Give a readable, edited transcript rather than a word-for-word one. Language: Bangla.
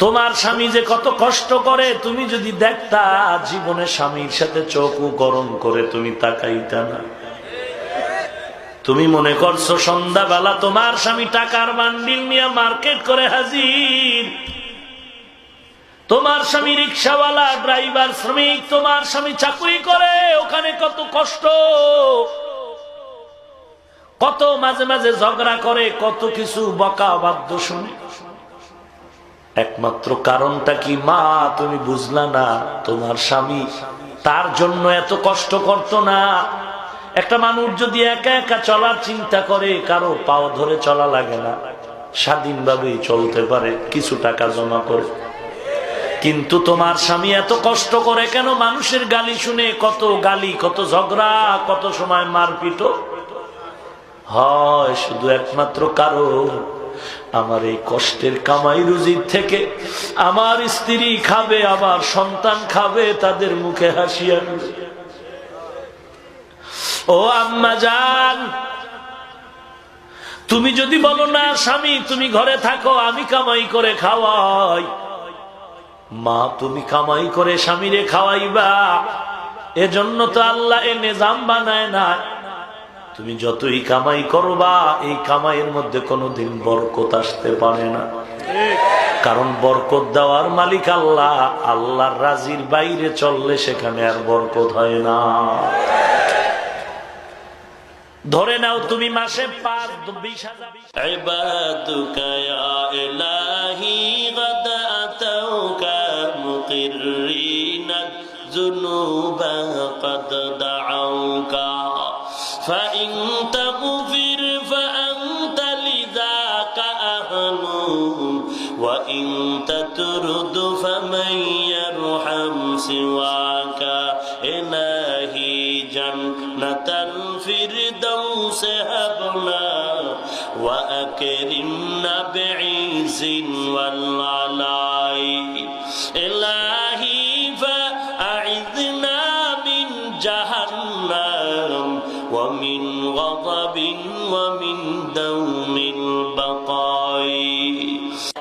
তোমার স্বামী যে কত কষ্ট করে তুমি যদি দেখতা, জীবনে স্বামীর সাথে চোখও গরম করে তুমি তাকাইতা না। তুমি মনে করছো সন্ধ্যাবেলা তোমার স্বামী টাকার বান্ডিল নিয়ে মার্কেট করে হাজির, তোমার স্বামী রিক্সাওয়ালা, ড্রাইভার, শ্রমিক, তোমার স্বামী চাকরি করে, ওখানে কত কষ্ট, কত মাঝে মাঝে ঝগড়া করে, কত কিছু বকা বাদ্য শুনে। একমাত্র কারণটা কি মা? তুমি বুঝলা না, তোমার স্বামী তার জন্য এত কষ্ট করতো না। একটা মানুষ যদি একা একা চলার চিন্তা করে, কারো পাও ধরে চলা লাগে না, স্বাধীনভাবেই চলতে পারে, কিছু টাকা জমা করে। কিন্তু তোমার স্বামী এত কষ্ট করে কেন? মানুষের গালি শুনে, কত গালি, কত ঝগড়া, কত সময় মারপিট হয়। শুধু একমাত্র কারণ, আমার এই কষ্টের কামাই রুজির থেকে আমার স্ত্রী খাবে, আমার সন্তান খাবে, তাদের মুখে হাসি আসবে। ও আম্মা জান, তুমি যদি বলো না স্বামী তুমি ঘরে থাকো, আমি কামাই করে খাওয়াই, মা তুমি কামাই করে স্বামীরে খাওয়াইবা, এজন্য তো আল্লাহ এ নিজাম বানায় না। তুমি যতই কামাই করবা, এই কামাইয়ের মধ্যে কোনোদিন বরকত আসতে পারে না। কারণ বরকত দেওয়ার মালিক আল্লাহ, আল্লাহর রাজির বাইরে চললে সেখানে আর বরকত হয় না। ধরে নাও তুমি মাসে 5-20,000 ইবাদুকা ইয়া ইলাহি গাদ আতাউকা মুকিররিনা যুনুবা قد دعوك فإن تغفر فأنت لذاك أهل وإن تطرد فمن يرحم سواك إلهي جنة الفردوس هبنا وأكرمنا بعز والعلاء إلهي فأعذنا من جهنم ومن غضب ومن دوم